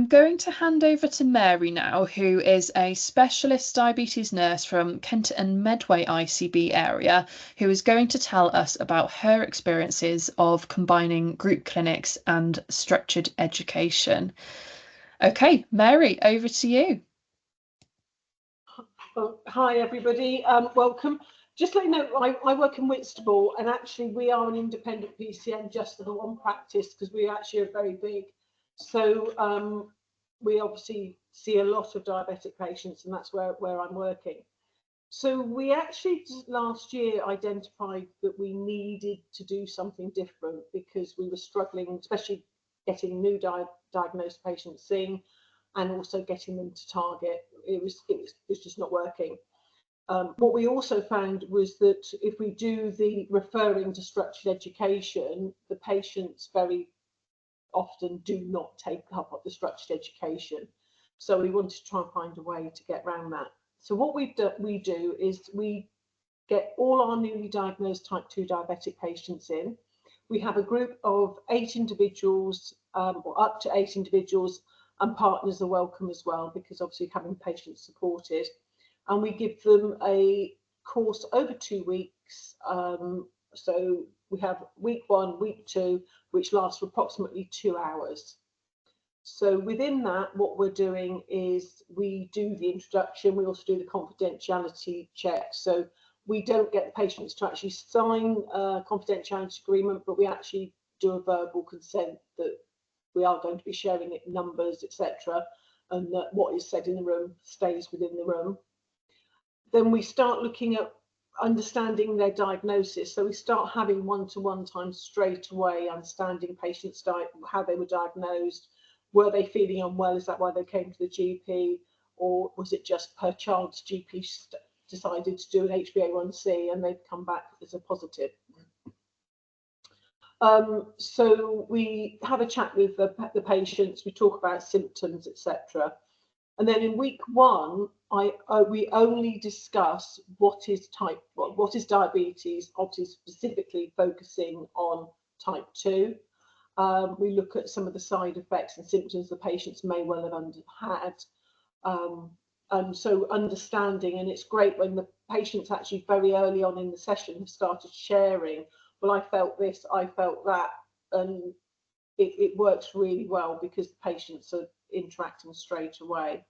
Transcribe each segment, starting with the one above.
I'm going to hand over to Mary now, who is a specialist diabetes nurse from Kent and Medway ICB area, who is going to tell us about her experiences of combining group clinics and structured education. Okay, Mary, over to you. Well, hi everybody, welcome. Just let you know, I work in Whitstable, and actually we are an independent PCN just for the one practice because we actually are very big. So we obviously see a lot of diabetic patients, and that's where I'm working. So we actually last year identified that we needed to do something different because we were struggling, especially getting new diagnosed patients seen and also getting them to target. It was just not working. What we also found was that if we do the referring to structured education, the patients very often do not take up the structured education. So we wanted to try and find a way to get around that. So what we do is we get all our newly diagnosed type 2 diabetic patients in. We have a group of 8 individuals, or up to 8 individuals, and partners are welcome as well, because obviously having patients supported. And we give them a course over 2 weeks. So we have week 1, week 2, which lasts for approximately 2 hours. So within that, what we're doing is we do the introduction. We also do the confidentiality check. So we don't get the patients to actually sign a confidentiality agreement, but we actually do a verbal consent that we are going to be sharing it, numbers, etc., and that what is said in the room stays within the room. Then we start looking at understanding their diagnosis. So we start having one-to-one time straight away, understanding patients' how they were diagnosed. Were they feeling unwell? Is that why they came to the GP? Or was it just per chance GP decided to do an HbA1c and they've come back as a positive? So we have a chat with the patients, we talk about symptoms, etc. And then in week 1, we only discuss what is diabetes, obviously specifically focusing on type 2. We look at some of the side effects and symptoms the patients may well have had. And so understanding, and it's great when the patients actually very early on in the session have started sharing, well, I felt this, I felt that, and it works really well because the patients are interacting straight away.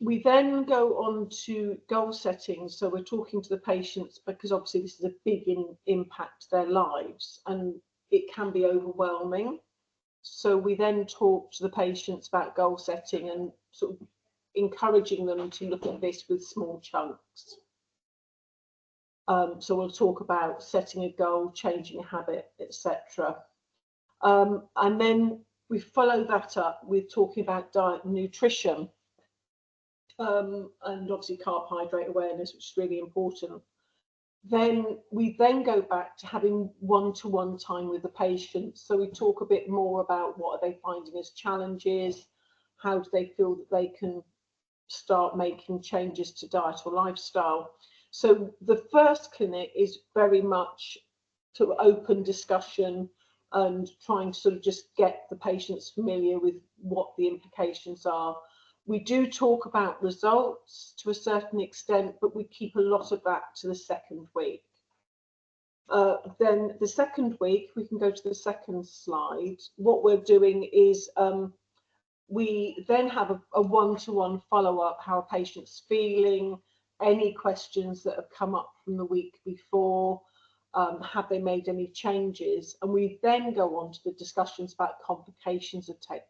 We then go on to goal setting. So we're talking to the patients because obviously this is a big impact to their lives and it can be overwhelming. So we then talk to the patients about goal setting and sort of encouraging them to look at this with small chunks. So we'll talk about setting a goal, changing a habit, etc. And then we follow that up with talking about diet and nutrition. And obviously carbohydrate awareness, which is really important. Then we go back to having one-to-one time with the patients. So we talk a bit more about what are they finding as challenges, how do they feel that they can start making changes to diet or lifestyle. So the first clinic is very much sort of open discussion and trying to sort of just get the patients familiar with what the implications are. We do talk about results to a certain extent, but we keep a lot of that to the second week. Then the second week, we can go to the second slide. What we're doing is we then have a one-to-one follow-up, how a patient's feeling, any questions that have come up from the week before, have they made any changes? And we then go on to the discussions about complications of type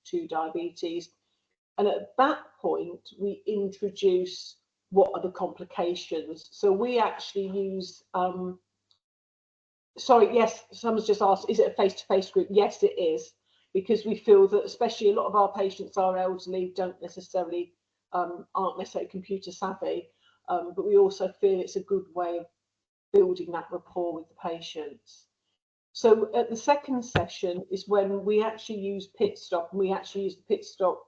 2 diabetes. And at that point, we introduce what are the complications. So we actually use, sorry, yes, someone's just asked, is it a face-to-face group? Yes, it is, because we feel that especially a lot of our patients are elderly, aren't necessarily computer savvy, but we also feel it's a good way of building that rapport with the patients. So at the second session is when we actually use pit stop, and we actually use the pit stop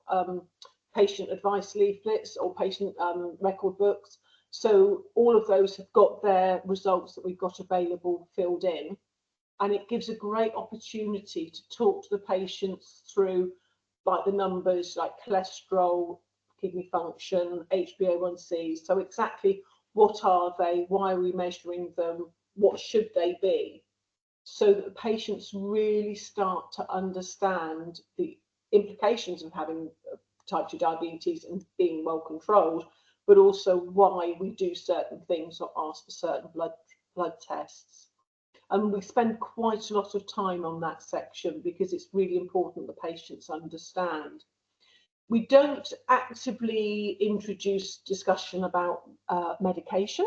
patient advice leaflets or patient record books. So all of those have got their results that we've got available filled in. and it gives a great opportunity to talk to the patients through like the numbers like cholesterol, kidney function, HbA1c. So exactly what are they, why are we measuring them, what should they be, so that the patients really start to understand the implications of having type 2 diabetes and being well controlled, but also why we do certain things or ask for certain blood tests. And we spend quite a lot of time on that section because it's really important the patients understand. We don't actively introduce discussion about medication,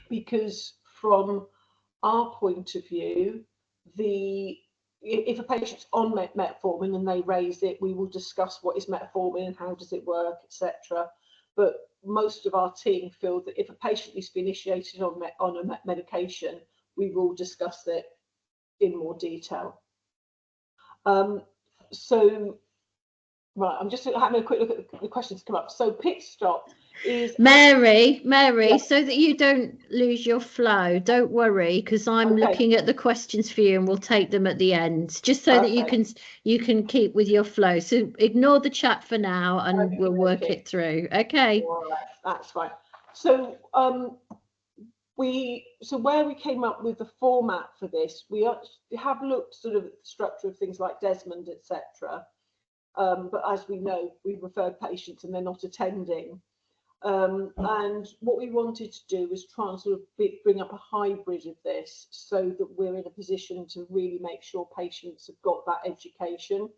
because from our point of view, if a patient's on metformin and they raise it, we will discuss what is metformin and how does it work, etc. But most of our team feel that if a patient needs to be initiated on a medication, we will discuss it in more detail. So, right, I'm just having a quick look at the questions come up. So pit stop is Mary, yeah. so that you don't lose your flow, don't worry, because I'm looking at the questions for you and we'll take them at the end, just so that you can keep with your flow. So ignore the chat for now and we'll work it through. Okay. All right, that's fine. So where we came up with the format for this, we have looked sort of at the structure of things like Desmond, etc. But as we know, we refer patients and they're not attending. And what we wanted to do was try and sort of bring up a hybrid of this so that we're in a position to really make sure patients have got that education.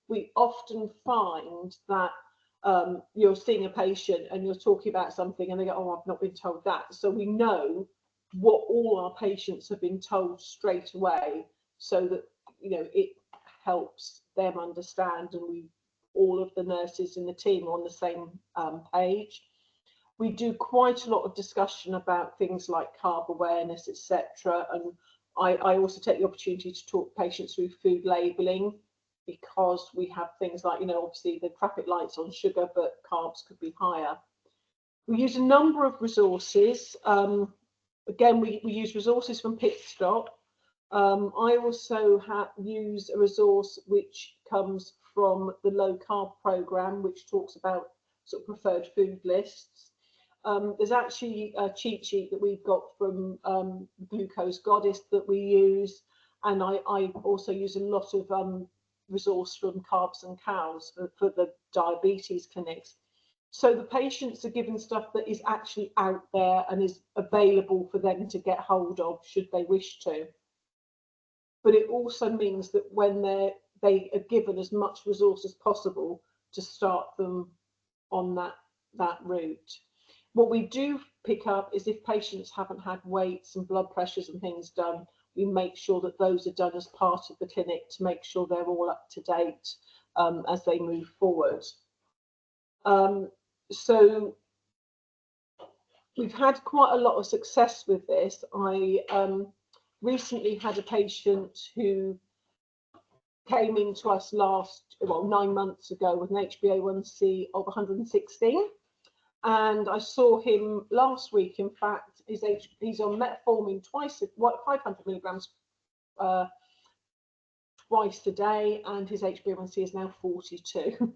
We often find that you're seeing a patient and you're talking about something and they go, oh, I've not been told that. So we know what all our patients have been told straight away, so that, you know, it helps them understand, and all of the nurses in the team are on the same page. We do quite a lot of discussion about things like carb awareness, etc. And I also take the opportunity to talk patients through food labelling, because we have things like, you know, obviously the traffic lights on sugar, but carbs could be higher. We use a number of resources. Again, we use resources from Pit Stop. I also use a resource which comes from the low carb program, which talks about sort of preferred food lists. There's actually a cheat sheet that we've got from Glucose Goddess that we use, and I also use a lot of resource from Carbs and Cows for the diabetes clinics. So the patients are given stuff that is actually out there and is available for them to get hold of should they wish to. But it also means that when they are given as much resource as possible to start them on that route. What we do pick up is if patients haven't had weights and blood pressures and things done, we make sure that those are done as part of the clinic to make sure they're all up to date as they move forward. So we've had quite a lot of success with this. I recently had a patient who came into us 9 months ago with an HbA1c of 116. And I saw him last week. In fact, he's on metformin 500 milligrams twice a day, and his HbA1c is now 42.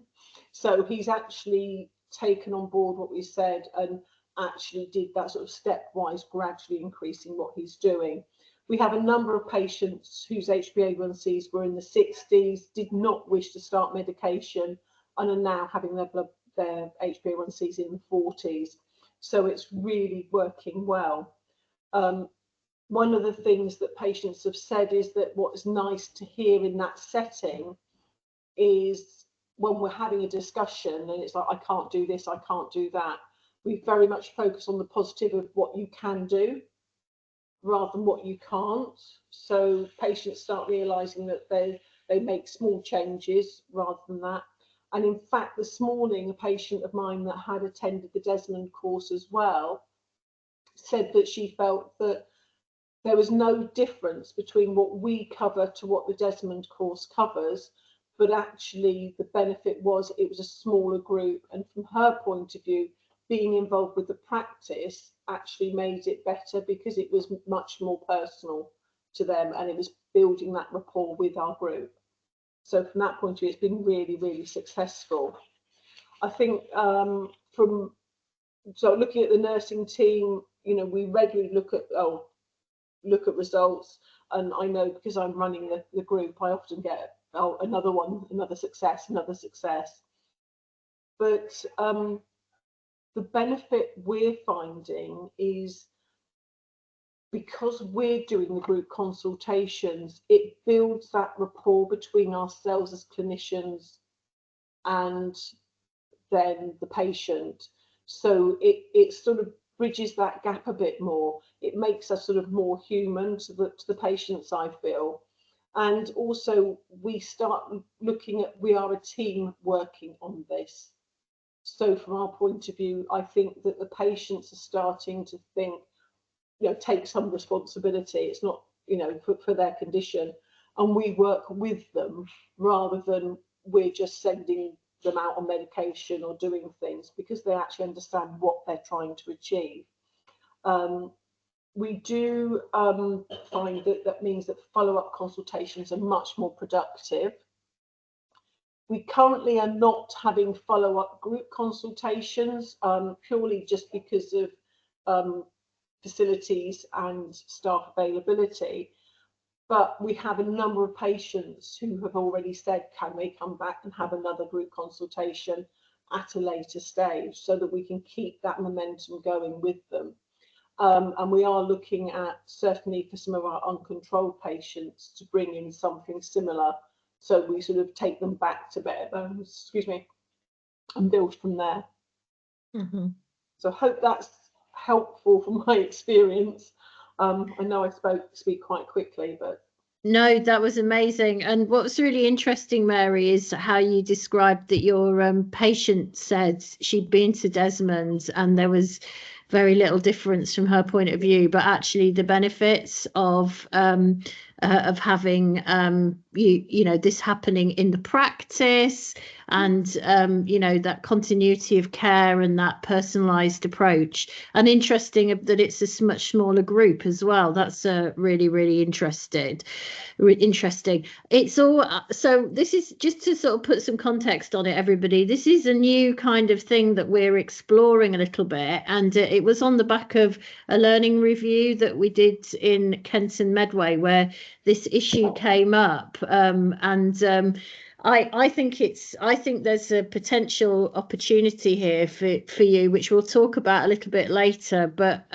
So he's actually taken on board what we said and actually did that sort of stepwise, gradually increasing what he's doing. We have a number of patients whose HbA1cs were in the 60s, did not wish to start medication, and are now having their HbA1cs in the 40s. So it's really working well. One of the things that patients have said is that what's nice to hear in that setting is when we're having a discussion and it's like, I can't do this, I can't do that. We very much focus on the positive of what you can do rather than what you can't. So patients start realizing that they make small changes rather than that. And in fact, this morning, a patient of mine that had attended the Desmond course as well said that she felt that there was no difference between what we cover to what the Desmond course covers, but actually the benefit was it was a smaller group. And from her point of view, being involved with the practice actually made it better because it was much more personal to them, and it was building that rapport with our group. So from that point of view, it's been really, really successful. I think so looking at the nursing team, you know, we regularly look at results, and I know because I'm running the group, I often get another one, another success. But the benefit we're finding is because we're doing the group consultations, it builds that rapport between ourselves as clinicians and then the patient. So it sort of bridges that gap a bit more. It makes us sort of more human to the patients, I feel. And also we start looking at, we are a team working on this. So from our point of view, I think that the patients are starting to think, you know, take some responsibility. It's not, you know, for their condition, and we work with them rather than we're just sending them out on medication or doing things, because they actually understand what they're trying to achieve. We do find that means that follow-up consultations are much more productive. We currently are not having follow-up group consultations, purely just because of facilities and staff availability. But we have a number of patients who have already said, can they come back and have another group consultation at a later stage, so that we can keep that momentum going with them. And we are looking at, certainly for some of our uncontrolled patients, to bring in something similar, so we sort of take them back to bare bones, and build from there. Mm-hmm. So I hope that's helpful from my experience. I know I speak quite quickly, but no, that was amazing. And what's really interesting, Mary, is how you described that your patient said she'd been to Desmond and there was very little difference from her point of view, but actually the benefits of having you know, this happening in the practice, and you know, that continuity of care and that personalized approach. And interesting that it's a much smaller group as well. That's really, really interesting. It's all so this is just to sort of put some context on it, everybody. This is a new kind of thing that we're exploring a little bit, and it was on the back of a learning review that we did in Kent and Medway, where this issue came up, I think there's a potential opportunity here for you, which we'll talk about a little bit later, but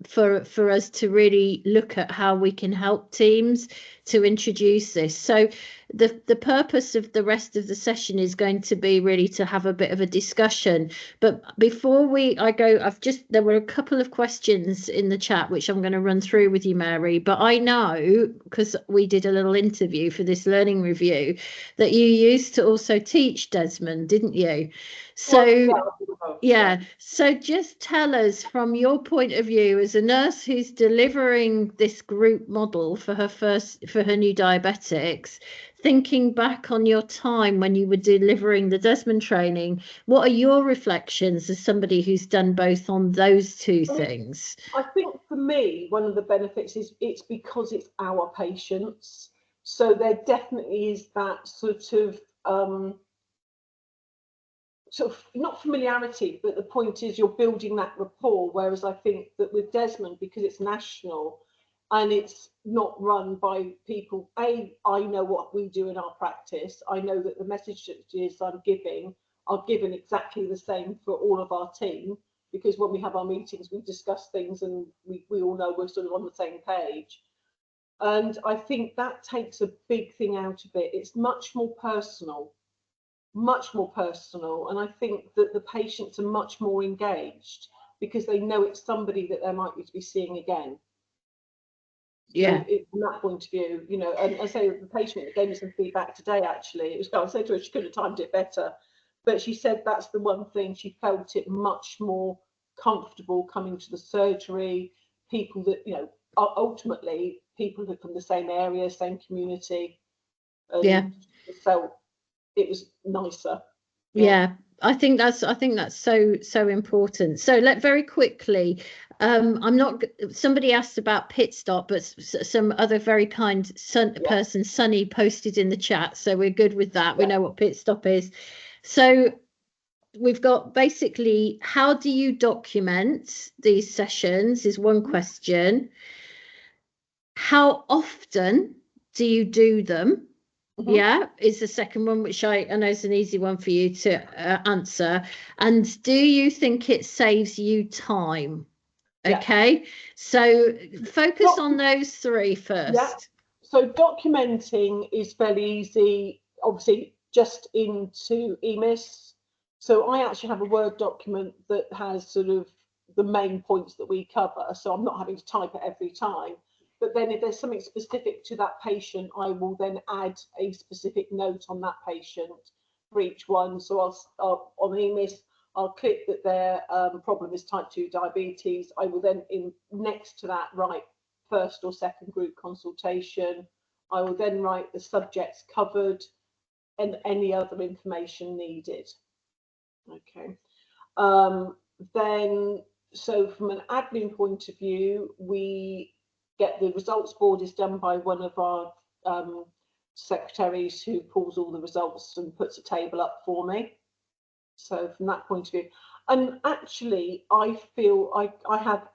for us to really look at how we can help teams to introduce this. So the purpose of the rest of the session is going to be really to have a bit of a discussion. But before there were a couple of questions in the chat which I'm going to run through with you, Mary. But I know, because we did a little interview for this learning review, that you used to also teach Desmond, didn't you? So yeah, so just tell us, from your point of view as a nurse who's delivering this group model for her new diabetics, thinking back on your time when you were delivering the Desmond training, what are your reflections as somebody who's done both on those two things? I think for me, one of the benefits is it's because it's our patients. So there definitely is that sort of not familiarity, but the point is you're building that rapport. Whereas I think that with Desmond, because it's national and it's not run by people, I know what we do in our practice. I know that the messages I'm giving are given exactly the same for all of our team, because when we have our meetings, we discuss things and we all know we're sort of on the same page. And I think that takes a big thing out of it. It's much more personal. And I think that the patients are much more engaged because they know it's somebody that they're likely to be seeing again. Yeah. So from that point of view, you know, and I say the patient that gave me some feedback today, actually, it was, I said to her she could have timed it better, but she said that's the one thing, she felt it much more comfortable coming to the surgery. People that, you know, are ultimately people that from the same area, same community, and felt it was nicer. Yeah, I think that's so important. So very quickly, I'm not. Somebody asked about pit stop, but some other very kind person, Sunny, posted in the chat, so we're good with that. We know what pit stop is. So we've got basically, how do you document these sessions is one question. How often do you do them? Yeah, is the second one, which I know is an easy one for you to answer. And do you think it saves you time? Okay, so focus on those three first. Yeah. So documenting is fairly easy, obviously, just into EMIS. So I actually have a Word document that has sort of the main points that we cover. So I'm not having to type it every time. But then if there's something specific to that patient, I will then add a specific note on that patient for each one. So I'll on EMIS, I'll click that their problem is type 2 diabetes. I will then, next to that, write first or second group consultation. I will then write the subjects covered and any other information needed. Okay. Then, so from an admin point of view, we get the results board is done by one of our secretaries who pulls all the results and puts a table up for me. So from that point of view, and actually I feel I have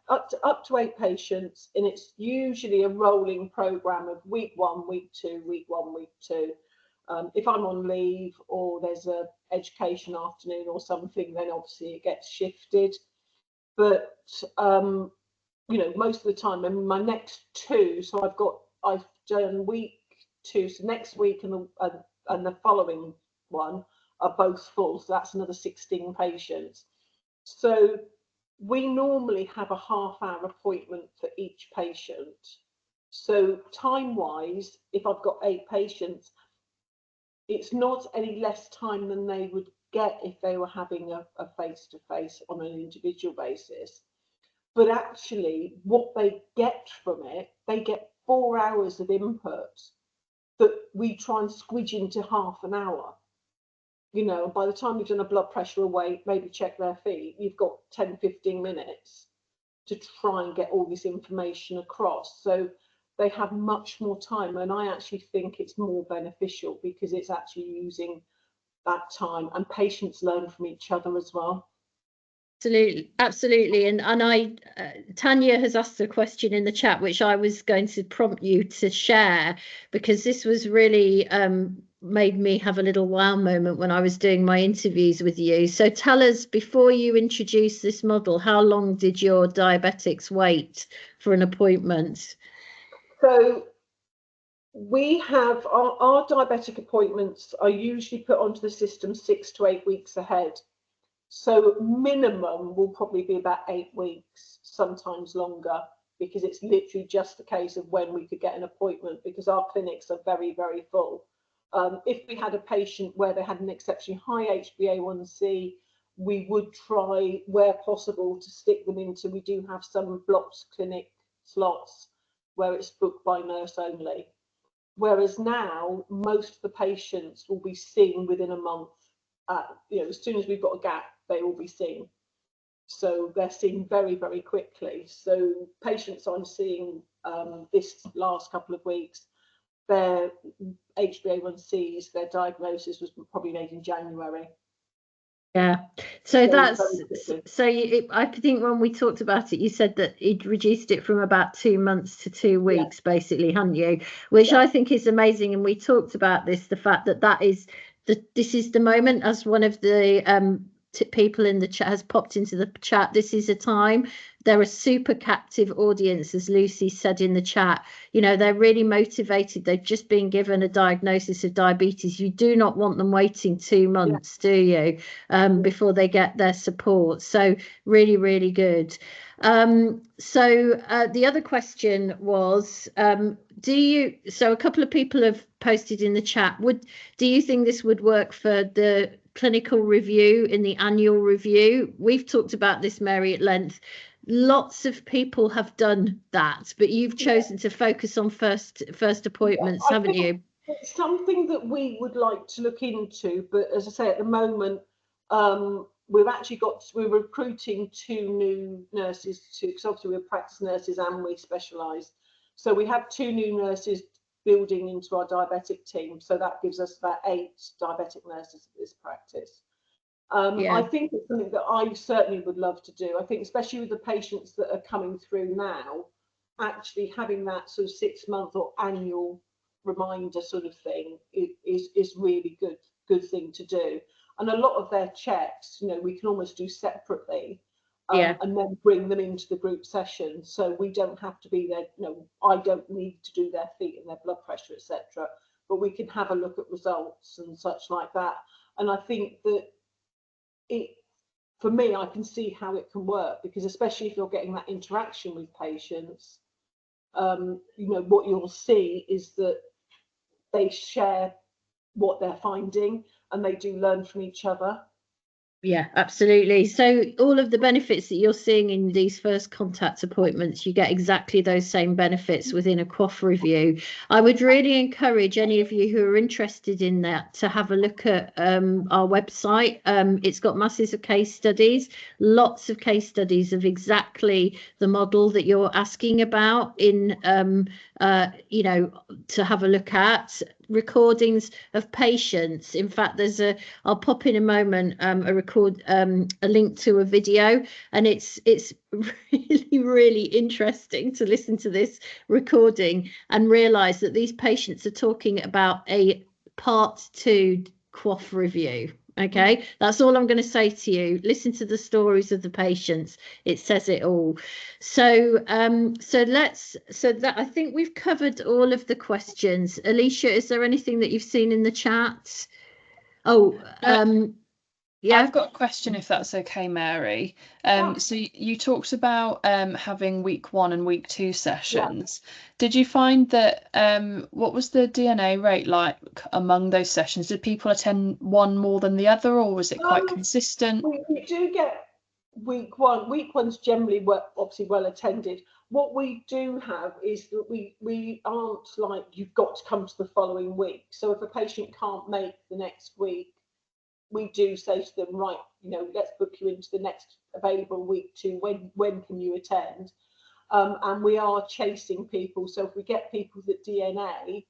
up to 8 patients, and it's usually a rolling program of week 1, week 2, week 1, week 2. If I'm on leave or there's a education afternoon or something, then obviously it gets shifted. But you know, most of the time, and my next 2, so I've done week 2, so next week and the following one are both full, so that's another 16 patients. So we normally have a half-hour appointment for each patient. So time-wise, if I've got 8 patients, it's not any less time than they would get if they were having a face-to-face on an individual basis. But actually, what they get from it, they get 4 hours of input that we try and squidge into half an hour. You know, by the time you've done a blood pressure or weight, maybe check their feet, you've got 10, 15 minutes to try and get all this information across. So they have much more time. And I actually think it's more beneficial because it's actually using that time, and patients learn from each other as well. Absolutely. And I Tanya has asked a question in the chat which I was going to prompt you to share, because this was really made me have a little wow moment when I was doing my interviews with you. So tell us, before you introduce this model, how long did your diabetics wait for an appointment? So we have our diabetic appointments are usually put onto the system 6 to 8 weeks ahead. So minimum will probably be about 8 weeks, sometimes longer, because it's literally just a case of when we could get an appointment, because our clinics are very, very full. If we had a patient where they had an exceptionally high HbA1c, we would try, where possible, to stick them into, we do have some blocked clinic slots where it's booked by nurse only. Whereas now, most of the patients will be seen within a month. You know, as soon as we've got a gap, they will be seen. So they're seen very, very quickly. So patients I'm seeing this last couple of weeks, their HbA1cs, their diagnosis was probably made in January. Yeah, so that's so I think when we talked about it, you said that it reduced it from about 2 months to 2 weeks, basically, hadn't you? Which I think is amazing. And we talked about this, the fact that this is the moment, as one of the people in the chat has popped into the chat. This is a time. They're a super captive audience, as Lucy said in the chat. You know, they're really motivated. They've just been given a diagnosis of diabetes. You do not want them waiting 2 months, do you, before they get their support? So really, really good. So the other question was, so a couple of people have posted in the chat, do you think this would work for the clinical review in the annual review? We've talked about this, Mary, at length. Lots of people have done that, but you've chosen to focus on first appointments, haven't you? It's something that we would like to look into, but as I say, at the moment, we're recruiting 2 new nurses because obviously we're practice nurses and we specialise. So we have 2 new nurses building into our diabetic team. So that gives us about 8 diabetic nurses at this practice. I think it's something that I certainly would love to do. I think especially with the patients that are coming through now, actually having that sort of 6-month or annual reminder sort of thing is really good thing to do. And a lot of their checks, you know, we can almost do separately, and then bring them into the group session. So we don't have to be there. You know, I don't need to do their feet and their blood pressure, etc. But we can have a look at results and such like that. And I think that for me, I can see how it can work, because especially if you're getting that interaction with patients, you know, what you'll see is that they share what they're finding and they do learn from each other. Yeah, absolutely. So all of the benefits that you're seeing in these first contact appointments, you get exactly those same benefits within a QOF review. I would really encourage any of you who are interested in that to have a look at our website. It's got masses of case studies, lots of case studies of exactly the model that you're asking about in, you know, to have a look at. Recordings of patients. In fact, I'll pop in a moment a link to a video, and it's really interesting to listen to this recording and realize that these patients are talking about a part 2 QOF review. Okay, that's all I'm going to say to you. Listen to the stories of the patients. It says it all. So that I think we've covered all of the questions. Alicia, is there anything that you've seen in the chat? Oh, yeah. I've got a question, if that's okay, Mary. So you talked about having week 1 and week 2 sessions. Yeah. Did you find that what was the DNA rate like among those sessions? Did people attend one more than the other, or was it quite consistent? We do get week 1. Week 1's generally obviously well attended. What we do have is that we aren't like, you've got to come to the following week. So if a patient can't make the next week, we do say to them, right, you know, let's book you into the next available week 2. When can you attend? And we are chasing people. So if we get people that DNA,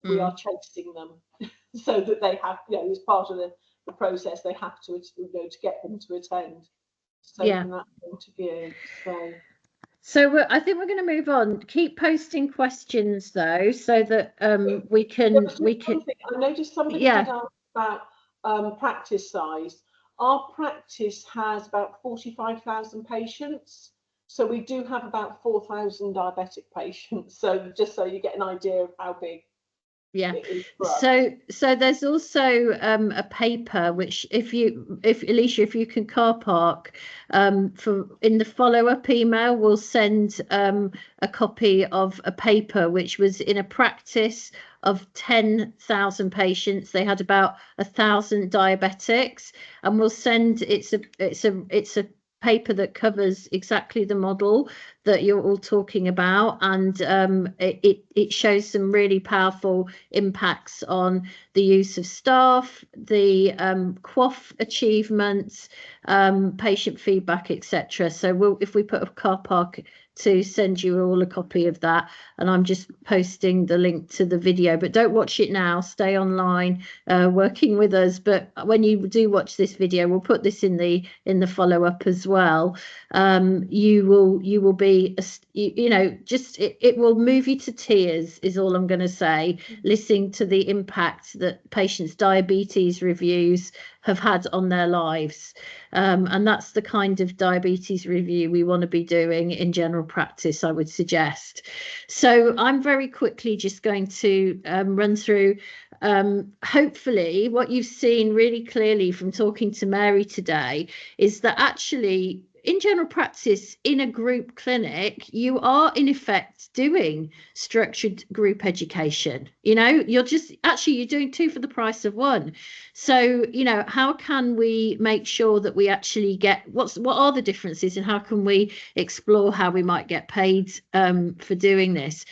we are chasing them so that they have, you know, as part of the process, they have to, you know, to get them to attend. So from that point of view, So I think we're going to move on. Keep posting questions though, so that we can. I noticed somebody did ask about practice size. Our practice has about 45,000 patients, so we do have about 4,000 diabetic patients. So just so you get an idea of how big. Yeah. So there's also a paper which, if Alicia, if you can car park for in the follow-up email, we'll send a copy of a paper which was in a practice of 10,000 patients. They had about 1,000 diabetics, and we'll send it's a paper that covers exactly the model that you're all talking about, and it shows some really powerful impacts on the use of staff, the QOF achievements, patient feedback, etc. So if we put a car park to send you all a copy of that, and I'm just posting the link to the video, but don't watch it now, stay online working with us. But when you do watch this video, we'll put this in the follow-up as well. You will be, you know, just it will move you to tears, is all I'm going to say, listening to the impact that patients' diabetes reviews have had on their lives. And that's the kind of diabetes review we want to be doing in general practice, I would suggest. So I'm very quickly just going to run through hopefully what you've seen really clearly from talking to Mary today is that actually in general practice, in a group clinic, you are in effect doing structured group education. You know, you're doing 2 for the price of 1. So, you know, how can we make sure that we actually get what are the differences, and how can we explore how we might get paid for doing this?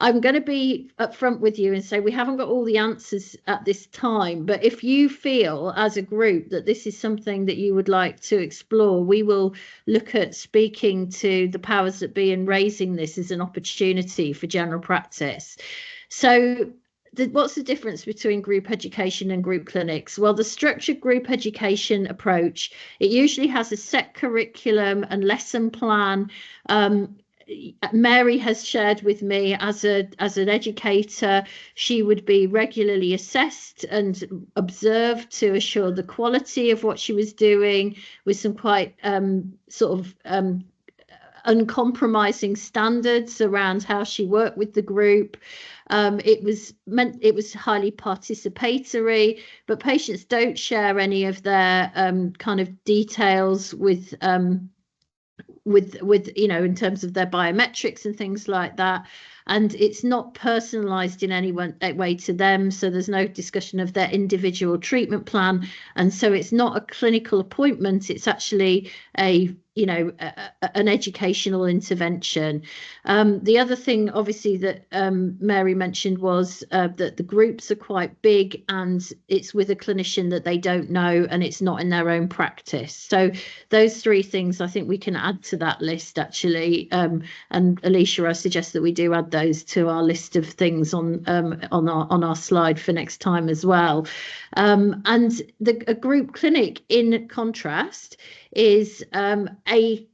I'm going to be upfront with you and say we haven't got all the answers at this time, but if you feel as a group that this is something that you would like to explore, we will look at speaking to the powers that be and raising this as an opportunity for general practice. So what's the difference between group education and group clinics? Well, the structured group education approach, it usually has a set curriculum and lesson plan. Mary has shared with me as an educator, she would be regularly assessed and observed to assure the quality of what she was doing, with some quite uncompromising standards around how she worked with the group. It was highly participatory, but patients don't share any of their kind of details with in terms of their biometrics and things like that, and it's not personalized in any way to them, so there's no discussion of their individual treatment plan, and so it's not a clinical appointment, it's actually an educational intervention. The other thing obviously that Mary mentioned was that the groups are quite big and it's with a clinician that they don't know and it's not in their own practice. So those three things I think we can add to that list actually, and Alicia, I suggest that we do add those to our list of things on our slide for next time as well. And a group clinic, in contrast, is a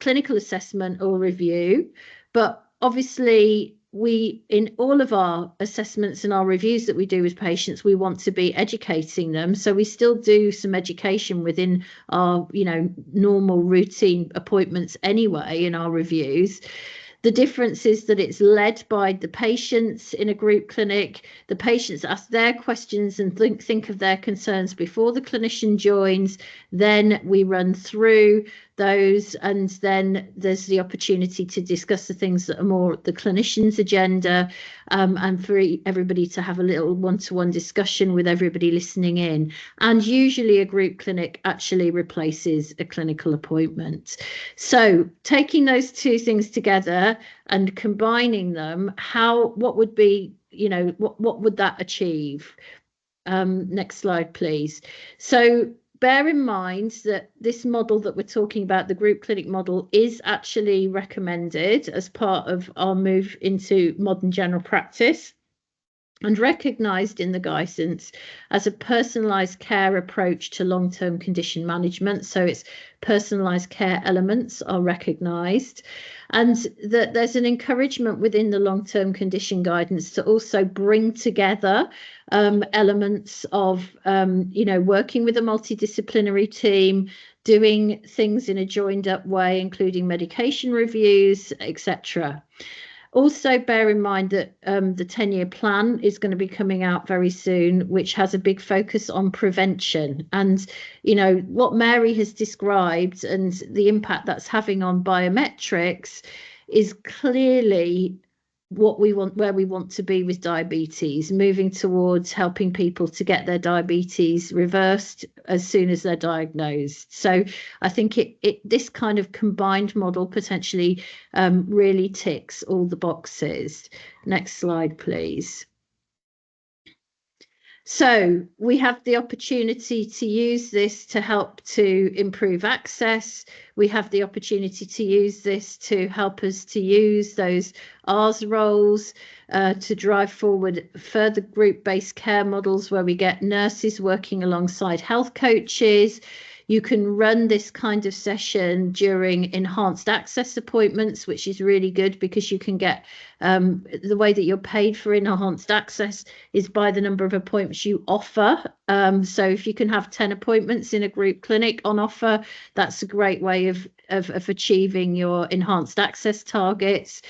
clinical assessment or review, but obviously we, in all of our assessments and our reviews that we do with patients, we want to be educating them, so we still do some education within our normal routine appointments anyway in our reviews. The difference is that it's led by the patients in a group clinic. The patients ask their questions and think of their concerns before the clinician joins. Then we run through those, and then there's the opportunity to discuss the things that are more the clinician's agenda, and for everybody to have a little one-to-one discussion with everybody listening in. And usually a group clinic actually replaces a clinical appointment. So taking those two things together and combining them, what would be, what would that achieve? Next slide, please. So bear in mind that this model that we're talking about, the group clinic model, is actually recommended as part of our move into modern general practice and recognised in the guidance as a personalised care approach to long-term condition management. So its personalised care elements are recognised, and that there's an encouragement within the long-term condition guidance to also bring together elements of working with a multidisciplinary team, doing things in a joined up way, including medication reviews, etc. Also bear in mind that the 10-year plan is going to be coming out very soon, which has a big focus on prevention. And, what Mary has described and the impact that's having on biometrics is clearly what we want, where we want to be with diabetes, moving towards helping people to get their diabetes reversed as soon as they're diagnosed. So I think this kind of combined model potentially really ticks all the boxes. Next slide, please. So we have the opportunity to use this to help to improve access. We have the opportunity to use this to help us to use those R's roles to drive forward further group-based care models where we get nurses working alongside health coaches. You can run this kind of session during enhanced access appointments, which is really good because you can get the way that you're paid for enhanced access is by the number of appointments you offer. So if you can have 10 appointments in a group clinic on offer, that's a great way of achieving your enhanced access targets.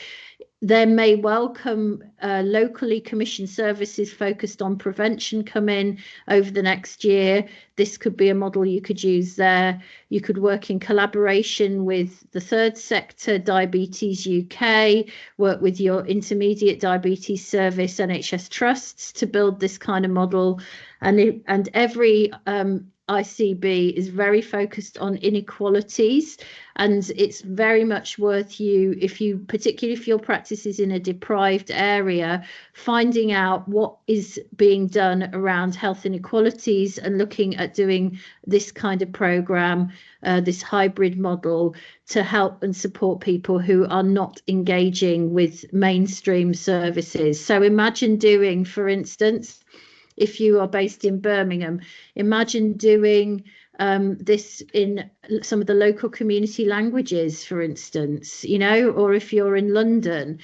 There may well come locally commissioned services focused on prevention come in over the next year. This could be a model you could use there. You could work in collaboration with the third sector, Diabetes UK, work with your intermediate diabetes service, NHS trusts to build this kind of model. and every ICB is very focused on inequalities, and it's very much worth you, particularly if your practice is in a deprived area, finding out what is being done around health inequalities and looking at doing this kind of program, this hybrid model, to help and support people who are not engaging with mainstream services. So imagine doing, for instance, if you are based in Birmingham, imagine doing this in some of the local community languages, for instance, or if you're in London,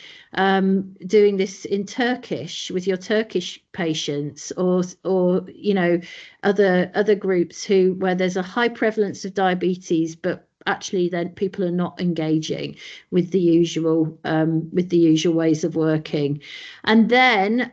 doing this in Turkish with your Turkish patients, or other groups where there's a high prevalence of diabetes, but actually then people are not engaging with the usual ways of working. And then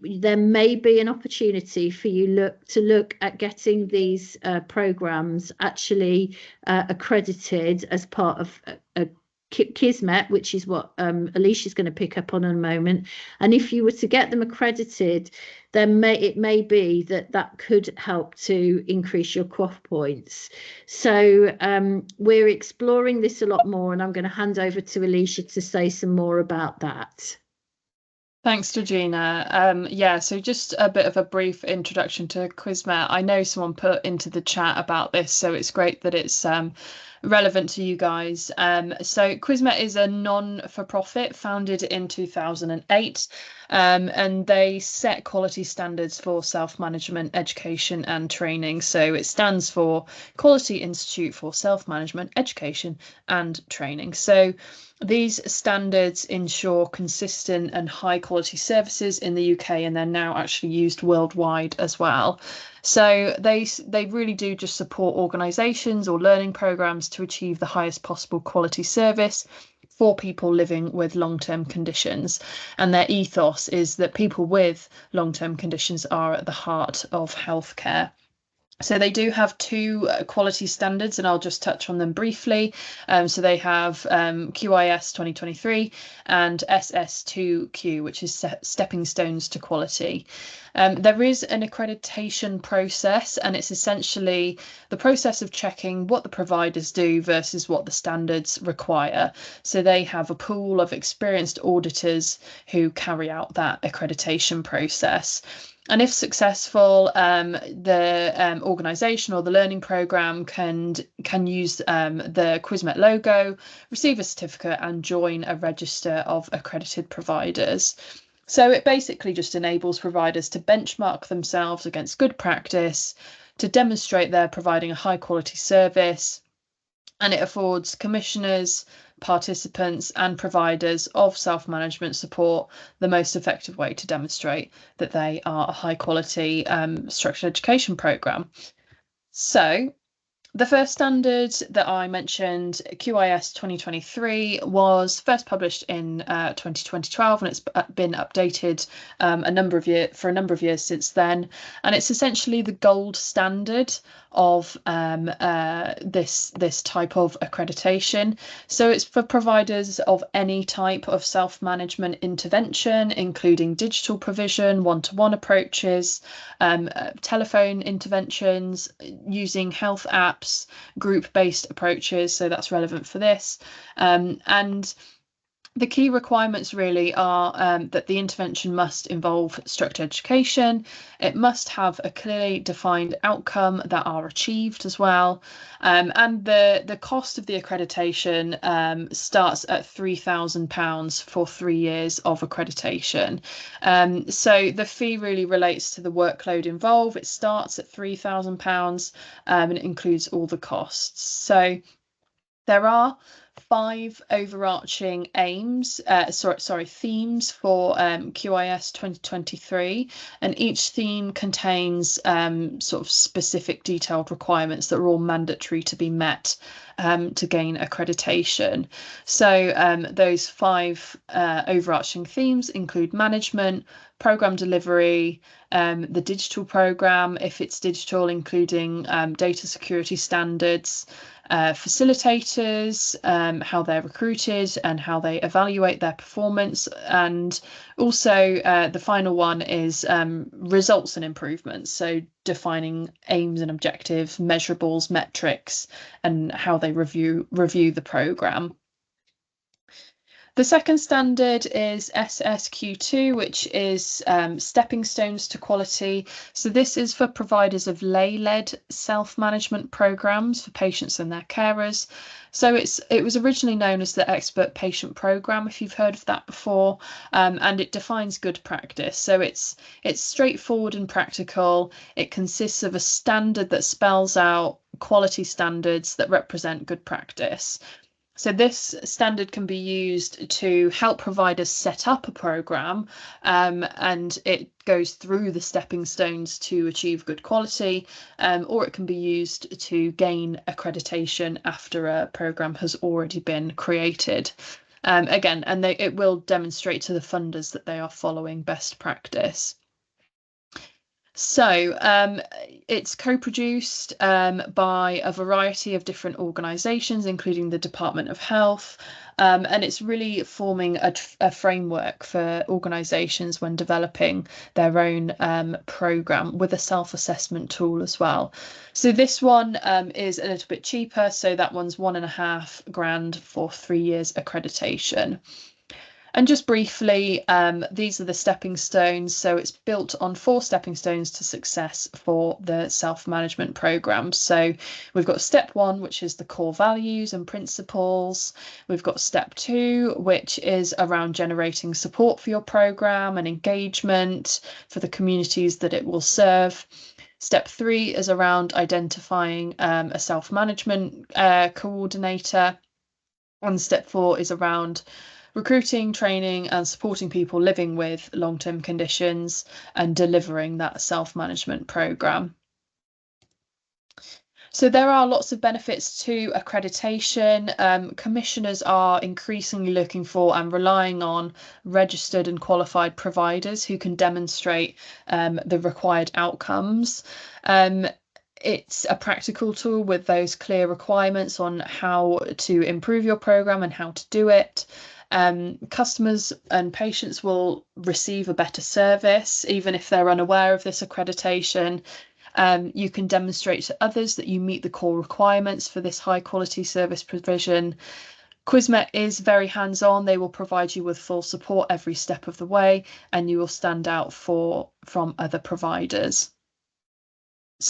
there may be an opportunity for you to look at getting these programs actually accredited as part of a Kismet, which is what Alicia's going to pick up on in a moment. And if you were to get them accredited, then it may be that could help to increase your QOF points. So we're exploring this a lot more, and I'm going to hand over to Alicia to say some more about that. Thanks, Georgina. Yeah, so just a bit of a brief introduction to Quizmet. I know someone put into the chat about this, so it's great that it's relevant to you guys. So Quizmet is a non-for-profit founded in 2008, and they set quality standards for self-management education and training. So it stands for Quality Institute for Self-Management Education and Training. So these standards ensure consistent and high quality services in the UK, and they're now actually used worldwide as well. So they really do just support organisations or learning programmes to achieve the highest possible quality service for people living with long-term conditions. And their ethos is that people with long-term conditions are at the heart of healthcare. So they do have two quality standards, and I'll just touch on them briefly. So they have QIS 2023 and SS2Q, which is Stepping Stones to Quality. There is an accreditation process, and it's essentially the process of checking what the providers do versus what the standards require. So they have a pool of experienced auditors who carry out that accreditation process. And if successful, the organisation or the learning programme can use the Quizmet logo, receive a certificate, and join a register of accredited providers. So it basically just enables providers to benchmark themselves against good practice, to demonstrate they're providing a high quality service, and it affords commissioners, participants and providers of self-management support the most effective way to demonstrate that they are a high quality structured education programme. So the first standard that I mentioned, QIS 2023, was first published in 2012, and it's been updated for a number of years since then. And it's essentially the gold standard of this type of accreditation. So it's for providers of any type of self-management intervention, including digital provision, one-to-one approaches, telephone interventions, using health apps, group-based approaches. So that's relevant for this. And the key requirements really are that the intervention must involve structured education, it must have a clearly defined outcome that are achieved as well, and the cost of the accreditation starts at £3,000 for 3 years of accreditation. So the fee really relates to the workload involved. It starts at £3,000 and it includes all the costs. So there are 5 overarching themes for QIS 2023, and each theme contains sort of specific detailed requirements that are all mandatory to be met to gain accreditation. So those 5 overarching themes include management, program delivery, the digital program, if it's digital, including data security standards, facilitators, how they're recruited and how they evaluate their performance, and also the final one is results and improvements, so defining aims and objectives, measurables, metrics, and how they review the program. The second standard is SSQ2, which is stepping stones to quality. So this is for providers of lay-led self-management programs for patients and their carers. So it was originally known as the Expert Patient Program, if you've heard of that before, and it defines good practice. So it's straightforward and practical. It consists of a standard that spells out quality standards that represent good practice. So this standard can be used to help providers set up a programme, and it goes through the stepping stones to achieve good quality, or it can be used to gain accreditation after a programme has already been created. Again, and it will demonstrate to the funders that they are following best practice. So it's co-produced by a variety of different organisations, including the Department of Health, and it's really forming a framework for organisations when developing their own programme with a self-assessment tool as well. So this one is a little bit cheaper, so that one's $1.5 grand for 3 years accreditation. And just briefly, these are the stepping stones. So it's built on 4 stepping stones to success for the self-management program. So we've got step 1, which is the core values and principles. We've got step 2, which is around generating support for your program and engagement for the communities that it will serve. Step 3 is around identifying a self-management coordinator. And step 4 is around recruiting, training and supporting people living with long-term conditions and delivering that self-management programme. So there are lots of benefits to accreditation. Commissioners are increasingly looking for and relying on registered and qualified providers who can demonstrate the required outcomes. It's a practical tool with those clear requirements on how to improve your programme and how to do it. Customers and patients will receive a better service, even if they're unaware of this accreditation. You can demonstrate to others that you meet the core requirements for this high quality service provision. Quizmet is very hands-on. They will provide you with full support every step of the way, and you will stand out from other providers.